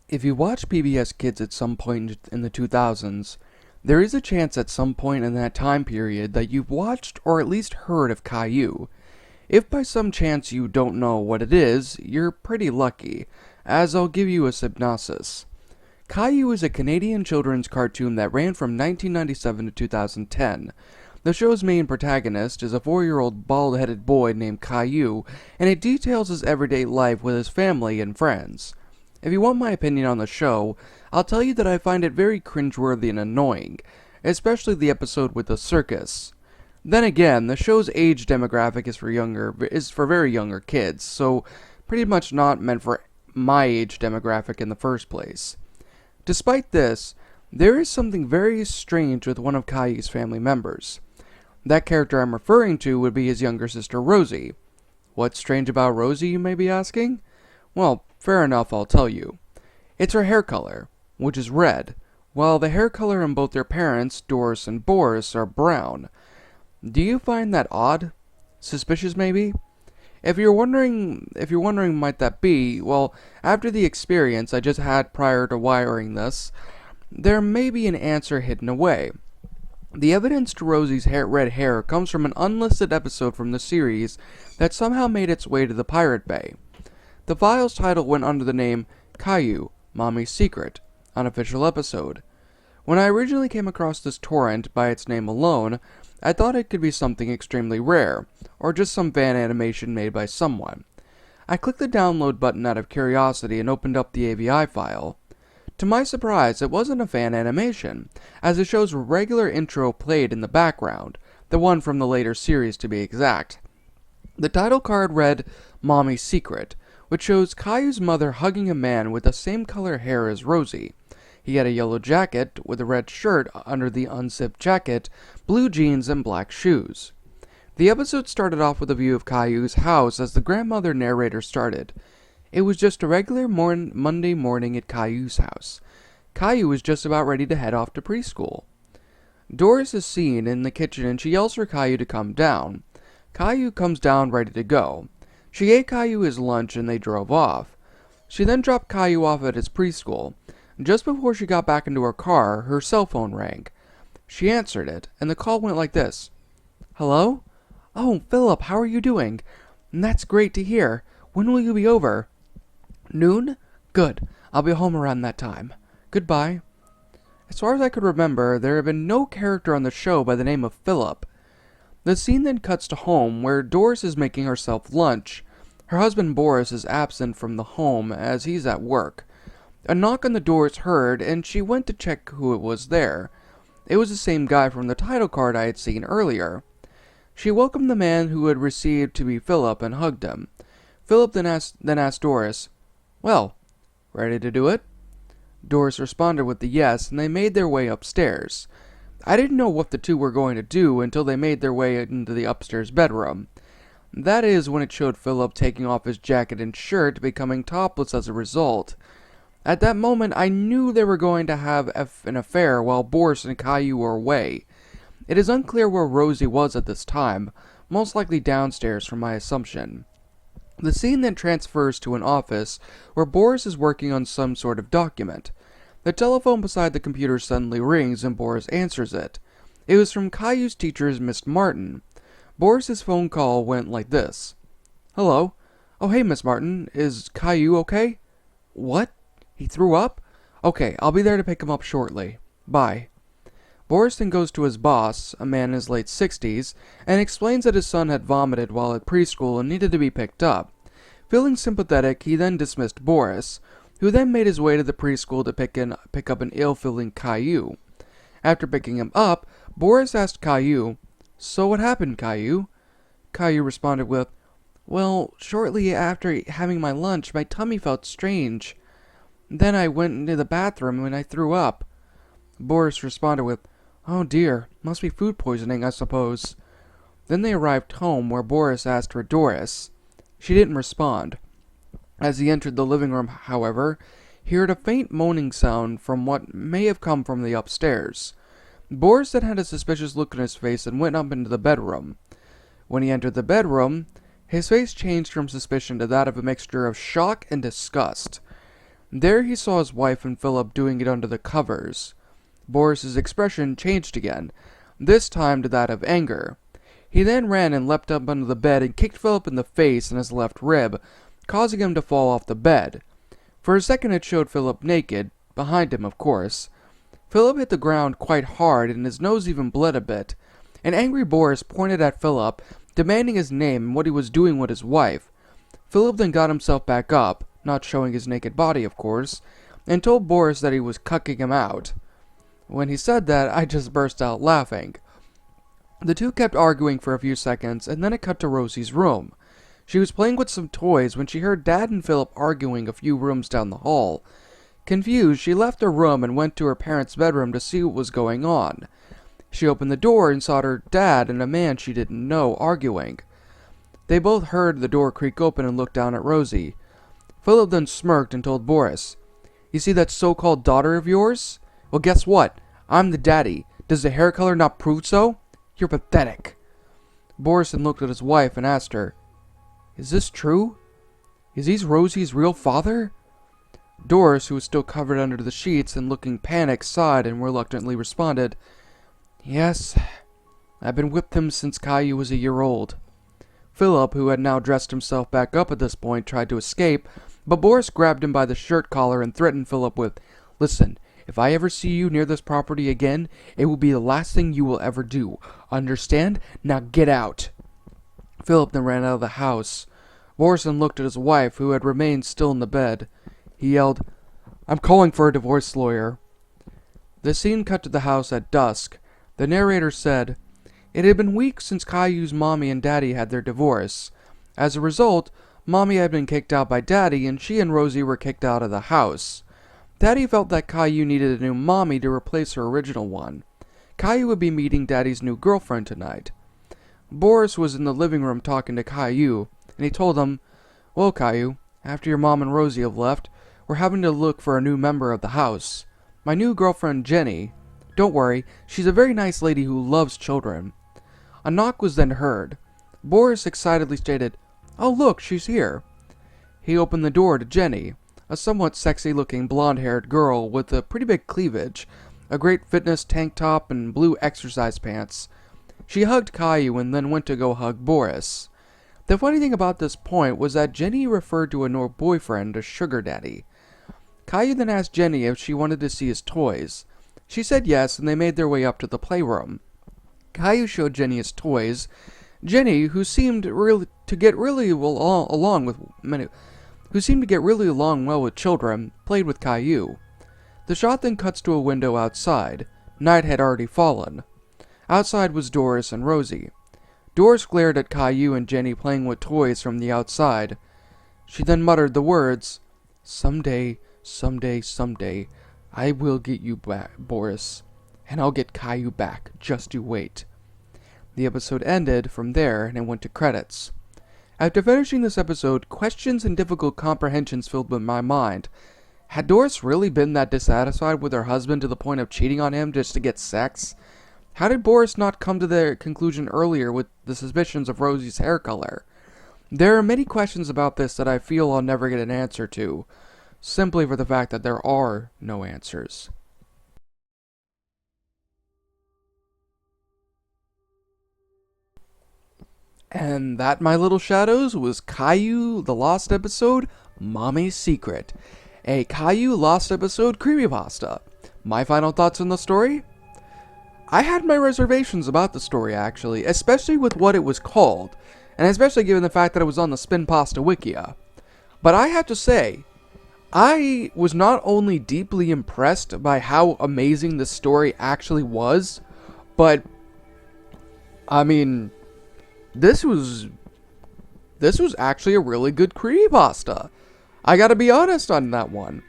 If you watched PBS Kids at some point in the 2000s, there is a chance at some point in that time period that you've watched or at least heard of Caillou. If by some chance you don't know what it is, you're pretty lucky, as I'll give you a synopsis. Caillou is a Canadian children's cartoon that ran from 1997 to 2010. The show's main protagonist is a 4-year-old bald-headed boy named Caillou, and it details his everyday life with his family and friends. If you want my opinion on the show, I'll tell you that I find it very cringeworthy and annoying, especially the episode with the circus. Then again, the show's age demographic is for very younger kids, so pretty much not meant for my age demographic in the first place. Despite this, there is something very strange with one of Caillou's family members. That character I'm referring to would be his younger sister Rosie. What's strange about Rosie, you may be asking? Well, fair enough, I'll tell you. It's her hair color, which is red, while the hair color in both their parents, Doris and Boris, are brown. Do you find that odd? Suspicious, maybe? If you're wondering might that be, well, after the experience I just had prior to wiring this, there may be an answer hidden away. The evidence to Rosie's red hair comes from an unlisted episode from the series that somehow made its way to the Pirate Bay. The file's title went under the name Caillou, Mommy's Secret, unofficial episode. When I originally came across this torrent by its name alone, I thought it could be something extremely rare, or just some fan animation made by someone. I clicked the download button out of curiosity and opened up the AVI file. To my surprise, it wasn't a fan animation, as the show's regular intro played in the background, the one from the later series to be exact. The title card read Mommy's Secret, which shows Caillou's mother hugging a man with the same color hair as Rosie. He had a yellow jacket with a red shirt under the unzipped jacket, blue jeans, and black shoes. The episode started off with a view of Caillou's house as the grandmother narrator started. It was just a regular Monday morning at Caillou's house. Caillou was just about ready to head off to preschool. Doris is seen in the kitchen and she yells for Caillou to come down. Caillou comes down ready to go. She gave Caillou his lunch and they drove off. She then dropped Caillou off at his preschool. Just before she got back into her car, her cell phone rang. She answered it, and the call went like this. Hello? Oh, Philip, how are you doing? That's great to hear. When will you be over? Noon? Good. I'll be home around that time. Goodbye. As far as I could remember, there had been no character on the show by the name of Philip. The scene then cuts to home, where Doris is making herself lunch. Her husband Boris is absent from the home, as he's at work. A knock on the door is heard, and she went to check who it was there. It was the same guy from the title card I had seen earlier. She welcomed the man who had received to be Philip and hugged him. Philip then asked Doris, Well, ready to do it? Doris responded with the yes, and they made their way upstairs. I didn't know what the two were going to do until they made their way into the upstairs bedroom. That is when it showed Philip taking off his jacket and shirt, becoming topless as a result. At that moment, I knew they were going to have an affair while Boris and Caillou were away. It is unclear where Rosie was at this time, most likely downstairs from my assumption. The scene then transfers to an office where Boris is working on some sort of document. The telephone beside the computer suddenly rings and Boris answers it. It was from Caillou's teacher, Miss Martin. Boris's phone call went like this. Hello? Oh, hey, Miss Martin. Is Caillou okay? What? He threw up? Okay, I'll be there to pick him up shortly. Bye. Boris then goes to his boss, a man in his late 60s, and explains that his son had vomited while at preschool and needed to be picked up. Feeling sympathetic, he then dismissed Boris, who then made his way to the preschool to pick up an ill-feeling Caillou. After picking him up, Boris asked Caillou, So what happened, Caillou? Caillou responded with, Well, shortly after having my lunch, my tummy felt strange. Then I went into the bathroom and I threw up. Boris responded with, Oh dear, must be food poisoning, I suppose. Then they arrived home, where Boris asked for Doris. She didn't respond. As he entered the living room, however, he heard a faint moaning sound from what may have come from the upstairs. Boris then had a suspicious look on his face and went up into the bedroom. When he entered the bedroom, his face changed from suspicion to that of a mixture of shock and disgust. There he saw his wife and Philip doing it under the covers. Boris's expression changed again, this time to that of anger. He then ran and leapt up under the bed and kicked Philip in the face and his left rib, causing him to fall off the bed. For a second it showed Philip naked, behind him of course. Philip hit the ground quite hard and his nose even bled a bit. An angry Boris pointed at Philip, demanding his name and what he was doing with his wife. Philip then got himself back up, not showing his naked body of course, and told Boris that he was cucking him out. When he said that, I just burst out laughing. The two kept arguing for a few seconds, and then it cut to Rosie's room. She was playing with some toys when she heard Dad and Philip arguing a few rooms down the hall. Confused, she left her room and went to her parents' bedroom to see what was going on. She opened the door and saw her dad and a man she didn't know arguing. They both heard the door creak open and looked down at Rosie. Philip then smirked and told Boris, "You see that so-called daughter of yours? Well, guess what? I'm the daddy. Does the hair color not prove so? You're pathetic." Boris then looked at his wife and asked her, "Is this true? Is he Rosie's real father?" Doris, who was still covered under the sheets and looking panicked, sighed and reluctantly responded, "Yes, I've been with him since Caillou was a year old." Philip, who had now dressed himself back up at this point, tried to escape, but Boris grabbed him by the shirt collar and threatened Philip with, "Listen, if I ever see you near this property again, it will be the last thing you will ever do. Understand? Now get out." Philip then ran out of the house. Boris then looked at his wife, who had remained still in the bed. He yelled, "I'm calling for a divorce lawyer." The scene cut to the house at dusk. The narrator said, "It had been weeks since Caillou's mommy and daddy had their divorce. As a result, mommy had been kicked out by daddy and she and Rosie were kicked out of the house. Daddy felt that Caillou needed a new mommy to replace her original one. Caillou would be meeting daddy's new girlfriend tonight. Boris was in the living room talking to Caillou, and he told him, "Well, Caillou, after your mom and Rosie have left, we're having to look for a new member of the house. My new girlfriend, Jenny. Don't worry, she's a very nice lady who loves children." A knock was then heard. Boris excitedly stated, "Oh look, she's here." He opened the door to Jenny, a somewhat sexy-looking blonde-haired girl with a pretty big cleavage, a great fitness tank top, and blue exercise pants. She hugged Caillou and then went to go hug Boris. The funny thing about this point was that Jenny referred to a new boyfriend as Sugar Daddy. Caillou then asked Jenny if she wanted to see his toys. She said yes, and they made their way up to the playroom. Caillou showed Jenny his toys. Jenny, who seemed to get really along well with children, played with Caillou. The shot then cuts to a window outside. Night had already fallen. Outside was Doris and Rosie. Doris glared at Caillou and Jenny playing with toys from the outside. She then muttered the words, "Someday, someday, someday, I will get you back, Boris. And I'll get Caillou back. Just you wait." The episode ended from there and it went to credits. After finishing this episode, questions and difficult comprehensions filled with my mind. Had Doris really been that dissatisfied with her husband to the point of cheating on him just to get sex? How did Boris not come to their conclusion earlier with the suspicions of Rosie's hair color? There are many questions about this that I feel I'll never get an answer to, simply for the fact that there are no answers. And that, my little shadows, was Caillou, the Lost episode, Mommy's Secret. A Caillou Lost episode creepypasta. My final thoughts on the story? I had my reservations about the story, actually, especially with what it was called, and especially given the fact that it was on the Spinpasta Wikia. But I have to say, I was not only deeply impressed by how amazing the story actually was, but, I mean, this was actually a really good creepypasta. I gotta be honest on that one.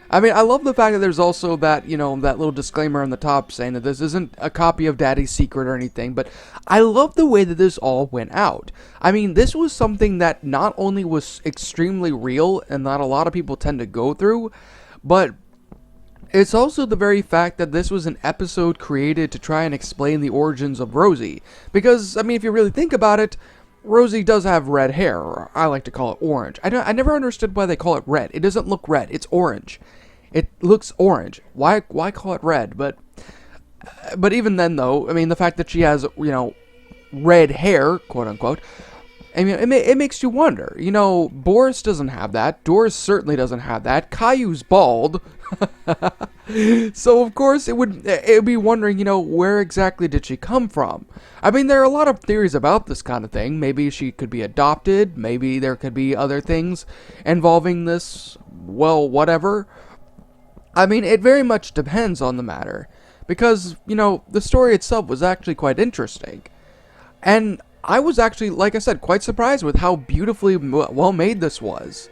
I mean, I love the fact that there's also that, that little disclaimer on the top saying that this isn't a copy of Daddy's Secret or anything, but I love the way that this all went out. I mean, this was something that not only was extremely real and that a lot of people tend to go through, but it's also the very fact that this was an episode created to try and explain the origins of Rosie. Because, I mean, if you really think about it, Rosie does have red hair, or I like to call it orange. I never understood why they call it red. It doesn't look red. It's orange. It looks orange. Why call it red? But even then, though, I mean, the fact that she has, red hair, quote unquote, I mean, it makes you wonder. Boris doesn't have that. Doris certainly doesn't have that. Caillou's bald. So, of course, it would be wondering, where exactly did she come from? I mean, there are a lot of theories about this kind of thing. Maybe she could be adopted. Maybe there could be other things involving this, well, whatever. I mean, it very much depends on the matter. Because, the story itself was actually quite interesting. And I was actually, like I said, quite surprised with how beautifully well made this was.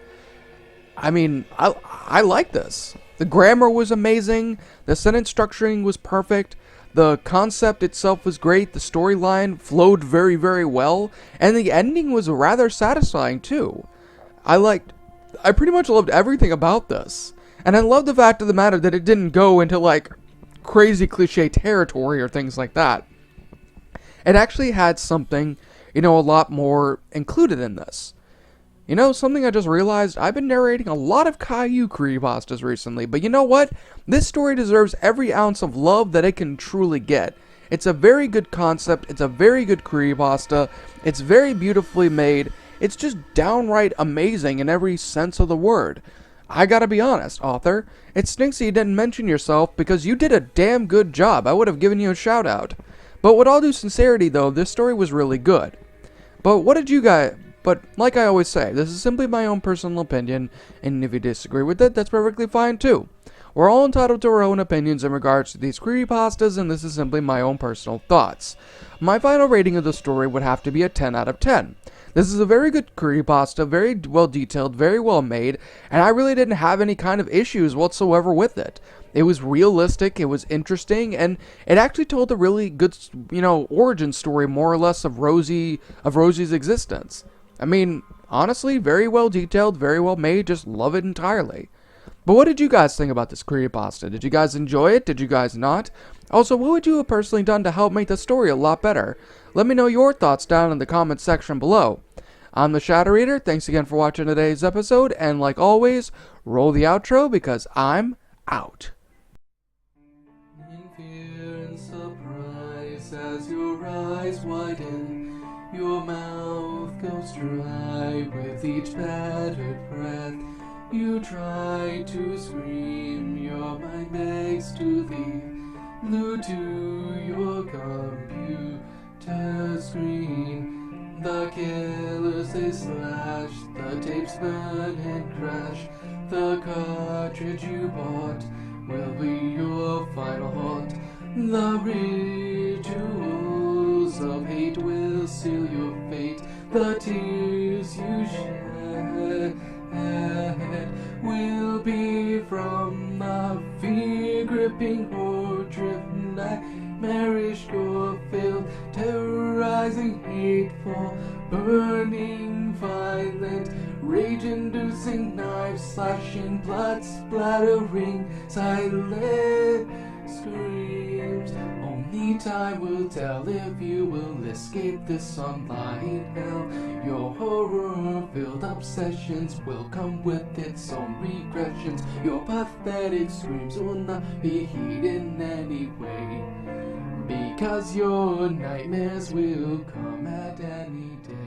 I mean, I like this. The grammar was amazing, the sentence structuring was perfect, the concept itself was great, the storyline flowed very, very well, and the ending was rather satisfying too. I pretty much loved everything about this. And I love the fact of the matter that it didn't go into crazy cliche territory or things like that. It actually had something, a lot more included in this. Something I just realized, I've been narrating a lot of Caillou creepypastas recently, but you know what? This story deserves every ounce of love that it can truly get. It's a very good concept, it's a very good creepypasta, it's very beautifully made, it's just downright amazing in every sense of the word. I gotta be honest, author, it stinks that you didn't mention yourself because you did a damn good job. I would have given you a shout out. But with all due sincerity though, this story was really good. But like I always say, this is simply my own personal opinion, and if you disagree with it, that's perfectly fine too. We're all entitled to our own opinions in regards to these creepypastas, and this is simply my own personal thoughts. My final rating of the story would have to be a 10 out of 10. This is a very good creepypasta, very well detailed, very well made, and I really didn't have any kind of issues whatsoever with it. It was realistic, it was interesting, and it actually told a really good, origin story more or less of Rosie's existence. I mean, honestly, very well detailed, very well made, just love it entirely. But what did you guys think about this creepypasta? Did you guys enjoy it? Did you guys not? Also, what would you have personally done to help make the story a lot better? Let me know your thoughts down in the comments section below. I'm the Shadow Reader, thanks again for watching today's episode, and like always, roll the outro because I'm out. In fear and surprise as your eyes widen, your mouth goes dry with each battered breath. You try to scream, your mind begs to leave, glued to your computer screen. The killers they slash, the tapes burn and crash. The cartridge you bought will be your final haunt. The rituals of hate will seal your fate. The tears you shed will be from the fear-gripping horror-driven nightmarish gore-filled, terrorizing, hateful, burning, violent, rage-inducing, knife-slashing, blood-splattering, silent screams. Only time will tell if you will escape this sunlight hell. Your horror-filled obsessions will come with its own regressions. Your pathetic screams will not be heeded in any way, because your nightmares will come at any day.